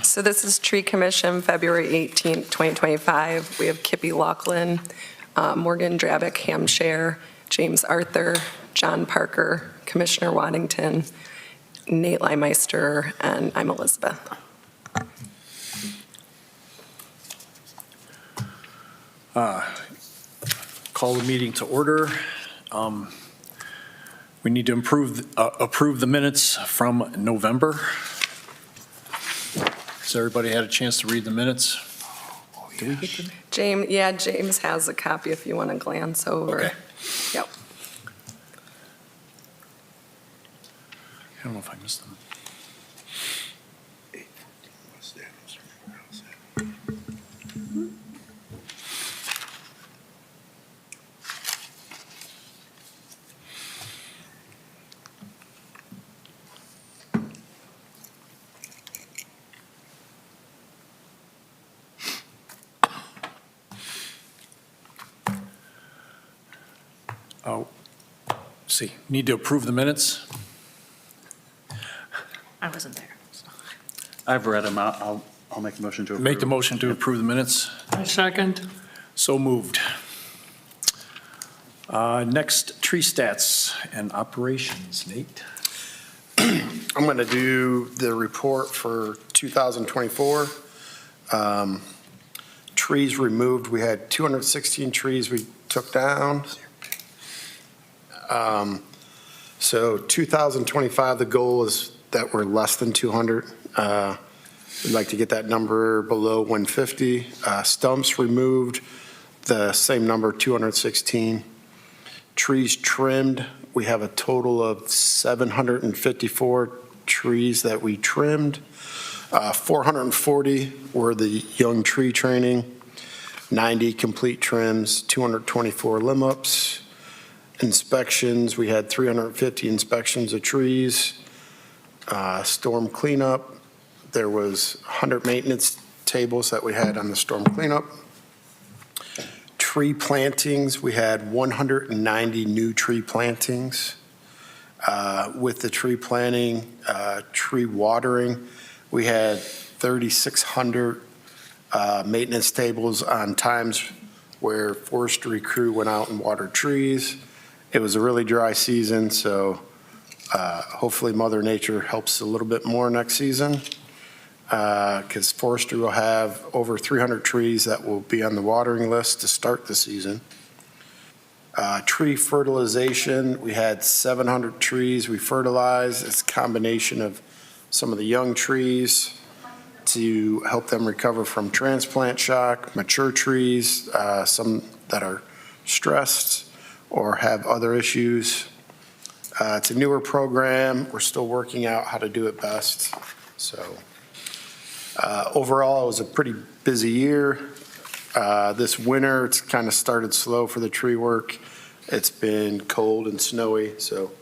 So this is Tree Commission, February 18th, 2025. We have Kippy Laughlin, Morgan Drabick Hamshire, James Arthur, John Parker, Commissioner Waddington, Nate Leimeister, and I'm Elizabeth. Call the meeting to order. We need to approve the minutes from November. Has everybody had a chance to read the minutes? Did we get them? James has a copy if you want to glance over. Okay. Yep. I don't know if I missed them. Oh, see, need to approve the minutes? I wasn't there. I've read them out. I'll make a motion to approve. Make the motion to approve the minutes. I second. So moved. Next, tree stats and operations. Nate? I'm going to do the report for 2024. Trees removed, we had 216 trees we took down. So 2025, the goal is that we're less than 200. We'd like to get that number below 150. Stumps removed, the same number, 216. Trees trimmed, we have a total of 754 trees that we trimmed. 440 were the young tree training, 90 complete trims, 224 limb ups. Inspections, we had 350 inspections of trees. Storm cleanup, there was 100 maintenance tables that we had on the storm cleanup. Tree plantings, we had 190 new tree plantings. With the tree planting, tree watering, we had 3,600 maintenance tables on times where forestry crew went out and watered trees. It was a really dry season, so hopefully Mother Nature helps a little bit more next season, because forestry will have over 300 trees that will be on the watering list to start the season. Tree fertilization, we had 700 trees we fertilized. It's a combination of some of the young trees to help them recover from transplant shock, mature trees, some that are stressed or have other issues. It's a newer program. We're still working out how to do it best. So overall, it was a pretty busy year. This winter, it's kind of started slow for the tree work. It's been cold and snowy, so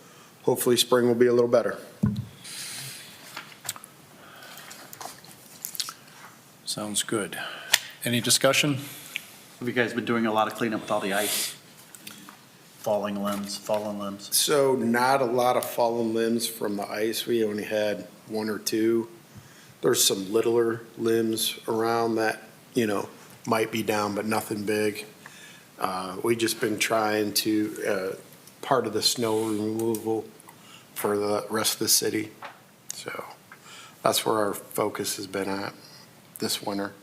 hopefully spring will be a little better. Sounds good. Any discussion? Have you guys been doing a lot of cleanup with all the ice? Fallen limbs? So not a lot of fallen limbs from the ice. We only had one or two. There's some littler limbs around that, might be down, but nothing big. We just been trying to, part of the snow removal for the rest of the city. So that's where our focus has been at this winter.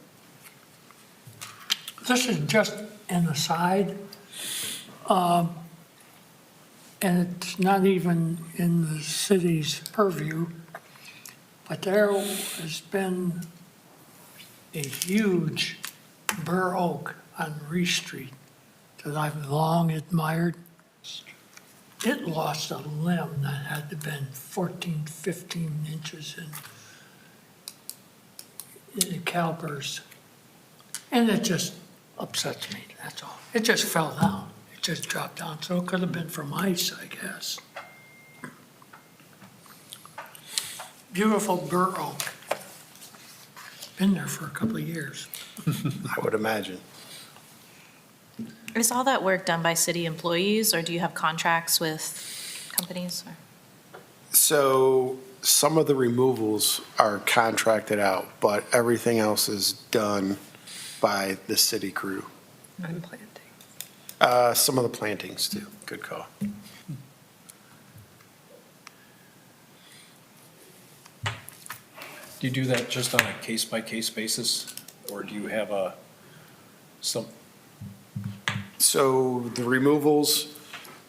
This is just an aside, and it's not even in the city's purview, but there has been a huge bur oak on Reese Street that I've long admired. It lost a limb that had to been 14, 15 inches in calipers. And it just upsets me, that's all. It just fell down. It just dropped down. So it could have been from ice, I guess. Beautiful bur oak. Been there for a couple of years. I would imagine. Is all that work done by city employees, or do you have contracts with companies? So some of the removals are contracted out, but everything else is done by the city crew. I'm planting. Some of the plantings too. Good call. Do you do that just on a case-by-case basis, or do you have some, So the removals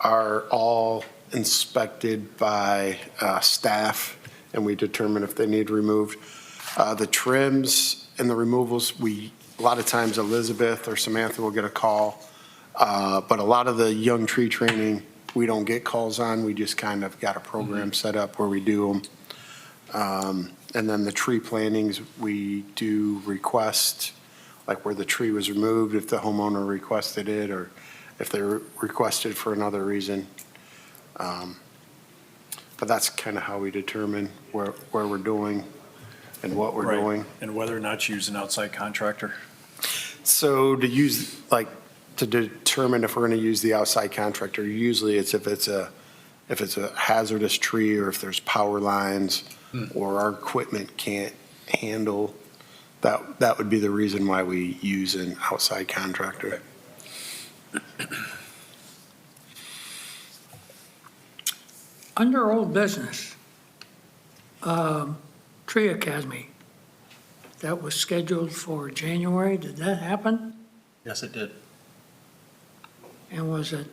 are all inspected by staff, and we determine if they need removed. The trims and the removals, a lot of times Elizabeth or Samantha will get a call, but a lot of the young tree training, we don't get calls on. We just kind of got a program set up where we do them. And then the tree plantings, we do request, like where the tree was removed, if the homeowner requested it, or if they requested for another reason. But that's kind of how we determine where we're doing and what we're right, doing. and whether or not you use an outside contractor? So to determine if we're going to use the outside contractor, usually it's if it's a hazardous tree or if there's power lines or our equipment can't handle, that would be the reason why we use an outside contractor. Under old business, Tree Academy, that was scheduled for January. Did that happen? Yes, it did. And was it?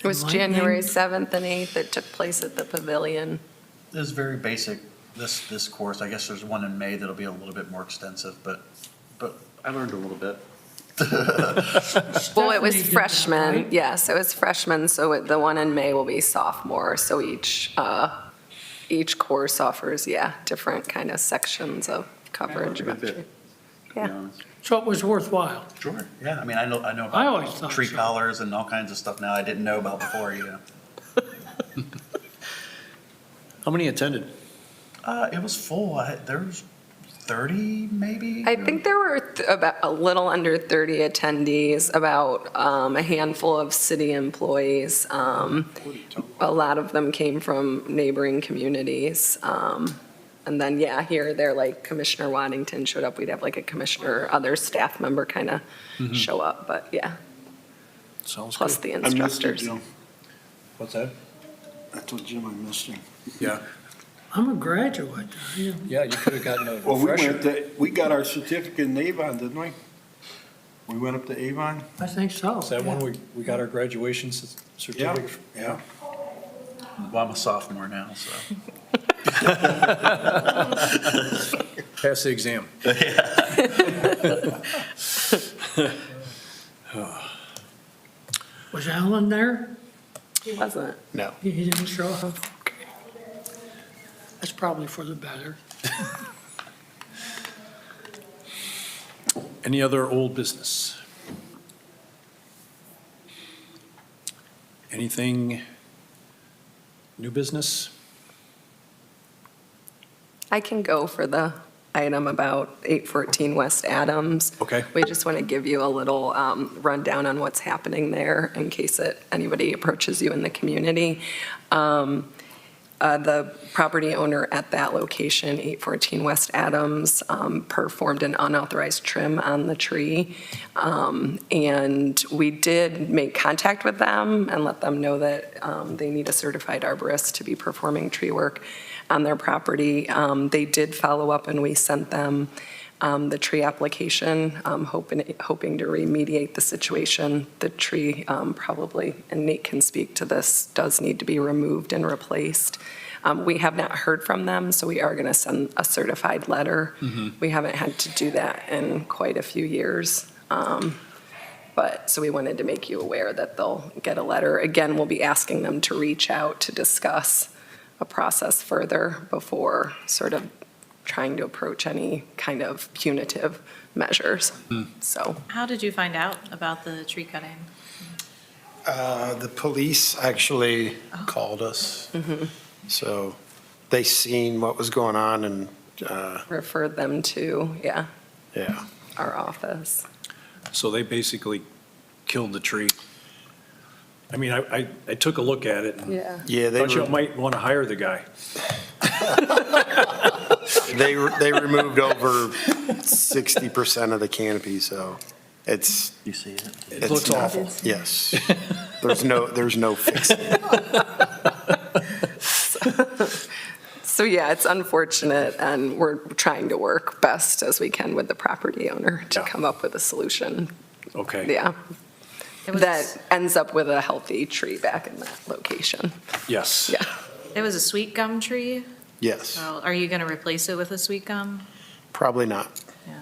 It was enlightening? January 7th and 8th. It took place at the pavilion. It was very basic, this course. I guess there's one in May that'll be a little bit more extensive, but I learned a little bit. Well, it was Stephanie did that, freshmen. right? Yes, it was freshmen, so the one in May will be sophomore. So each course offers, different kind of sections of coverage. A good bit, to be Yeah. honest. So it was worthwhile. Sure, yeah, I mean, I know I always about thought tree so. collars and all kinds of stuff now I didn't know about before, How many attended? It was full. There was 30 maybe? I think there were about a little under 30 attendees, about a handful of city employees. A lot of them came from neighboring communities. And then, here, they're like Commissioner Waddington showed up. We'd have like a commissioner, other staff member kind of show up, but Sounds plus good. the instructors. What's that? I told Jim I missed him. Yeah, I'm a graduate. yeah, you could have gotten a Well, refresher. we got our certificate in Avon, didn't we? We went up to Avon? I think so. Is that yeah. when we got our graduation certificate? Yeah. Well, I'm a sophomore now, so. Pass the exam. Was Alan there? He wasn't. No. He didn't show up? Okay. That's probably for the better. Any other old business? Anything, new business? I can go for the item about 814 West Adams. Okay. We just want to give you a little rundown on what's happening there in case anybody approaches you in the community. The property owner at that location, 814 West Adams, performed an unauthorized trim on the tree. And we did make contact with them and let them know that they need a certified arborist to be performing tree work on their property. They did follow up and we sent them the tree application, hoping to remediate the situation. The tree probably, and Nate can speak to this, does need to be removed and replaced. We have not heard from them, so we are going to send a certified letter. We haven't had to do that in quite a few years. So we wanted to make you aware that they'll get a letter. Again, we'll be asking them to reach out to discuss a process further before sort of trying to approach any kind of punitive measures. So How did you find out about the tree cutting? The police actually called us. So they seen what was going on and, referred them to, yeah. our office. So they basically killed the tree. I mean, I took a look at it and Yeah. Yeah, they thought you were, might want to hire the guy. They removed over 60% of the canopy, so it's, You see it? It it's looks not- awful. Yes. There's no fixing it. So yeah, it's unfortunate, and we're trying to work best as we can with the property owner to Yeah. come up with a solution, Okay. yeah, It was- that ends up with a healthy tree back in that location. Yes. Yeah. It was a sweet gum tree, Yes, so are you going to replace it with a sweet gum? probably not. Yeah.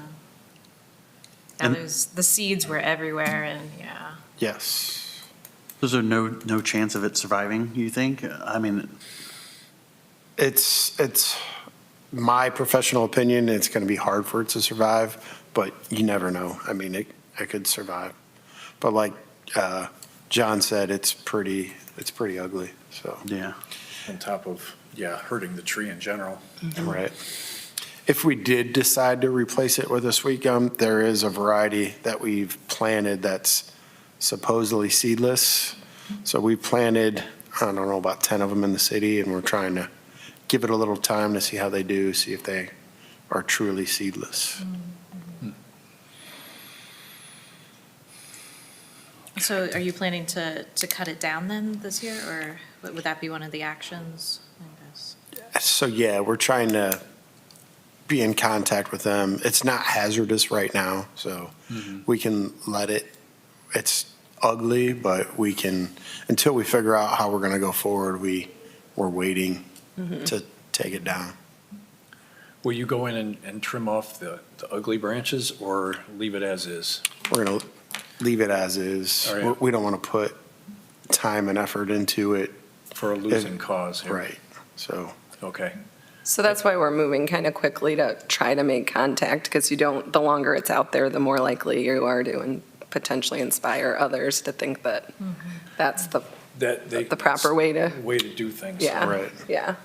And- The seeds were everywhere, and yeah. Yes. Is there no chance of it surviving, you think? I mean, It's my professional opinion, it's going to be hard for it to survive, but you never know. I mean, it could survive. But like John said, it's pretty ugly, so, yeah. On top of, yeah, hurting the tree in general. right. If we did decide to replace it with a sweet gum, there is a variety that we've planted that's supposedly seedless. So we planted, I don't know, about 10 of them in the city, and we're trying to give it a little time to see how they do, see if they are truly seedless. So are you planning to cut it down then this year, or would that be one of the actions? I guess? So yeah, we're trying to be in contact with them. It's not hazardous right now, so we can let it. It's ugly, but we can, until we figure out how we're going to go forward, we're waiting to take it down. Will you go in and trim off the ugly branches or leave it as is? We're going to leave it as is. All right. We don't want to put time and effort into it. For a losing cause here? Right. So, Okay. So that's why we're moving kind of quickly to try to make contact, because the longer it's out there, the more likely you are to potentially inspire others to think that that's the proper way to, Way to do things. yeah, Right. yeah.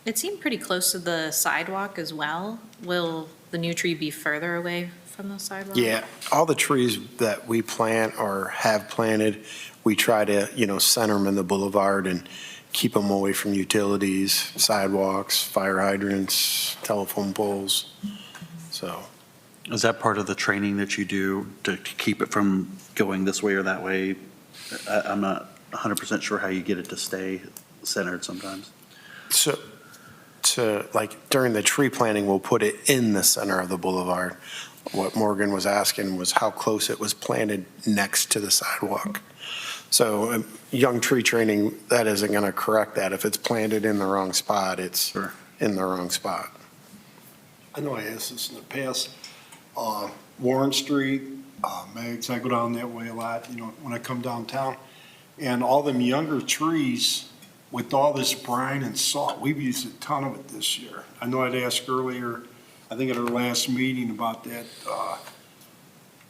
It seemed pretty close to the sidewalk as well. Will the new tree be further away from the sidewalk? yeah, all the trees that we plant or have planted, we try to, center them in the boulevard and keep them away from utilities, sidewalks, fire hydrants, telephone poles. So, Is that part of the training that you do to keep it from going this way or that way? I'm not 100% sure how you get it to stay centered sometimes. so like during the tree planting, we'll put it in the center of the boulevard. What Morgan was asking was how close it was planted next to the sidewalk. So young tree training, that isn't going to correct that. If it's planted in the wrong spot, it's Sure. in the wrong spot. I know I asked this in the past. Warren Street, Meigs, I go down that way a lot, when I come downtown. And all them younger trees, with all this brine and salt, we've used a ton of it this year. I know I'd asked earlier, I think at our last meeting about that,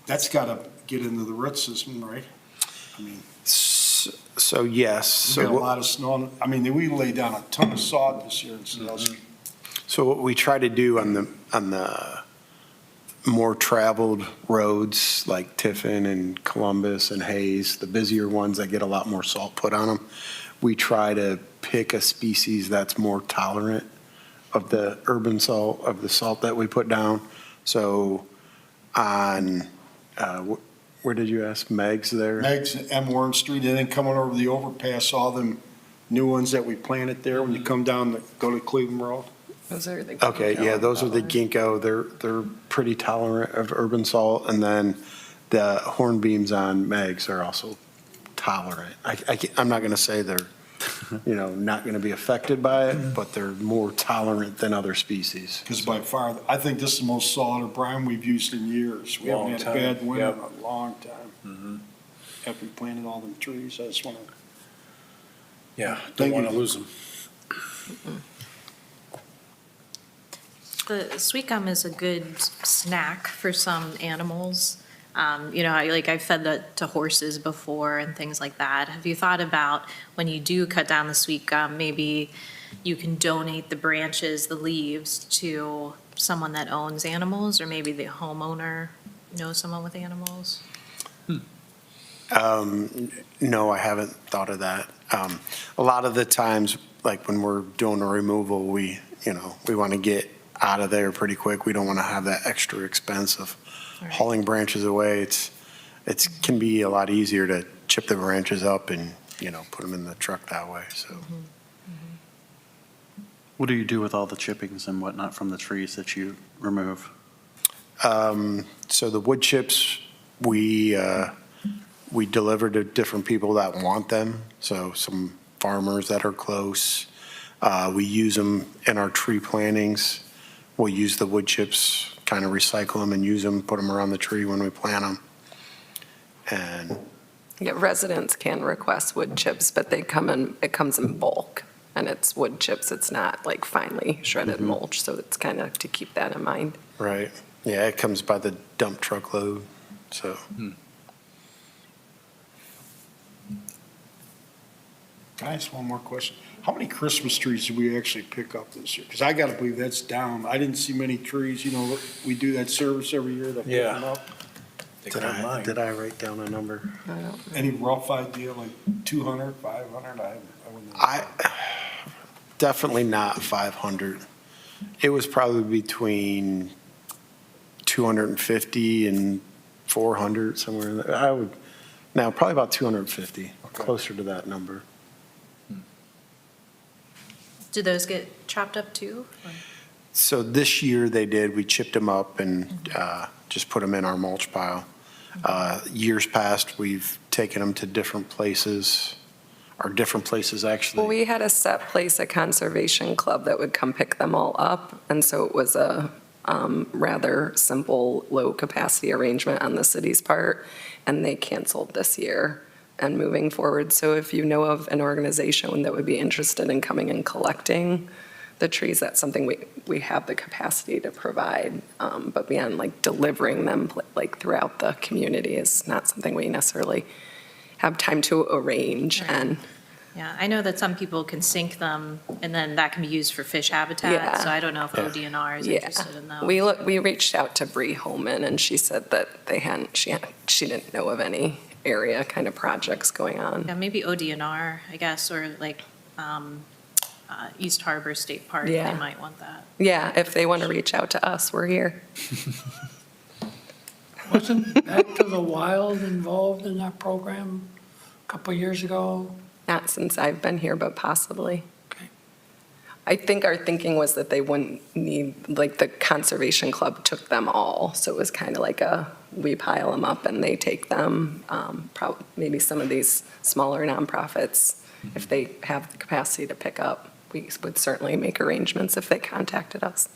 that's got to get into the root system, right? I mean, So yes, we've got a so lot of snow. I mean, we laid down a ton of salt this year in Sandusky. what we try to do on the more traveled roads like Tiffin and Columbus and Hayes, the busier ones that get a lot more salt put on them, we try to pick a species that's more tolerant of the urban salt, of the salt that we put down. So on, where did you ask, Meg's there? Meg's M. Warren Street, and then coming over the overpass, all them new ones that we planted there when you come down, go to Cleveland Road. Those are the. Okay, yeah, those are the ginkgo. They're pretty tolerant of urban salt. And then the hornbeams on Meg's are also tolerant. I'm not going to say they're, not going to be affected by it, but they're more tolerant than other species. Because by far, I think this is the most solid brine we've used in years. We haven't Long had a bad time, winter in yep. a long time. After we planted all them trees, I just want to. Yeah, don't Thank want to you. lose them. The sweet gum is a good snack for some animals. I've fed that to horses before and things like that. Have you thought about when you do cut down the sweet gum, maybe you can donate the branches, the leaves to someone that owns animals, or maybe the homeowner knows someone with animals? No, I haven't thought of that. A lot of the times, like when we're doing a removal, we want to get out of there pretty quick. We don't want to have that extra expense of hauling branches away. It can be a lot easier to chip the branches up and, put them in the truck that way, so. What do you do with all the chippings and whatnot from the trees that you remove? So the wood chips, we deliver to different people that want them. So some farmers that are close. We use them in our tree plantings. We'll use the wood chips, kind of recycle them and use them, put them around the tree when we plant them. And Yeah, residents can request wood chips, but it comes in bulk, and it's wood chips. It's not like finely shredded mulch, so it's kind of to keep that in mind. right, yeah, it comes by the dump truck load, so. Can I ask one more question? How many Christmas trees did we actually pick up this year? Because I got to believe that's down. I didn't see many trees, we do that service every year that pick Yeah. them up. Did I write down a number? Any rough idea, like 200, 500? I wouldn't know. I, definitely not 500. It was probably between 250 and 400, somewhere in there. Probably about 250, closer to that number. Do those get chopped up too? Or- So this year they did, we chipped them up and just put them in our mulch pile. Years past, we've taken them to different places, or different places actually. Well, we had a set place at Conservation Club that would come pick them all up, and so it was a rather simple, low-capacity arrangement on the city's part, and they canceled this year and moving forward. So if you know of an organization that would be interested in coming and collecting the trees, that's something we have the capacity to provide. But beyond like delivering them like throughout the community is not something we necessarily have time to arrange. Right. And Yeah, I know that some people can sink them, and then that can be used for fish habitat, Yeah. so I don't know if Yeah. ODNR is yeah, interested in those. we reached out to Bree Holman, and she said that she didn't know of any area kind of projects going on. Yeah, maybe ODNR, I guess, or like East Harbor State Park, they Yeah. might want that. Yeah, if they want to reach out to us, we're here. Wasn't Back to the Wild involved in that program a couple of years ago? Not since I've been here, but possibly. Okay. I think our thinking was that they wouldn't need, like, the Conservation Club took them all, so it was kind of like we pile them up and they take them. Maybe some of these smaller nonprofits, if they have the capacity to pick up, we would certainly make arrangements if they contacted us.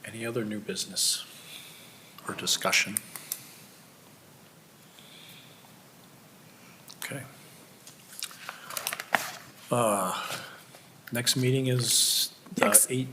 Any other new business or discussion? Okay. Next meeting is Next- 8?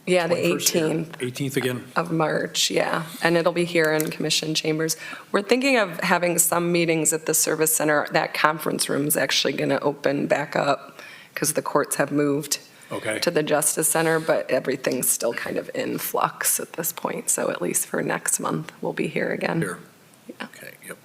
Yeah, the 21st here. 18th. 18th again? Of March, yeah, and it'll be here in Commission Chambers. We're thinking of having some meetings at the Service Center. That conference room is actually going to open back up because the courts have moved Okay. to the Justice Center, but everything's still kind of in flux at this point, so at least for next month, we'll be here again. Here. Yeah. Okay, yep.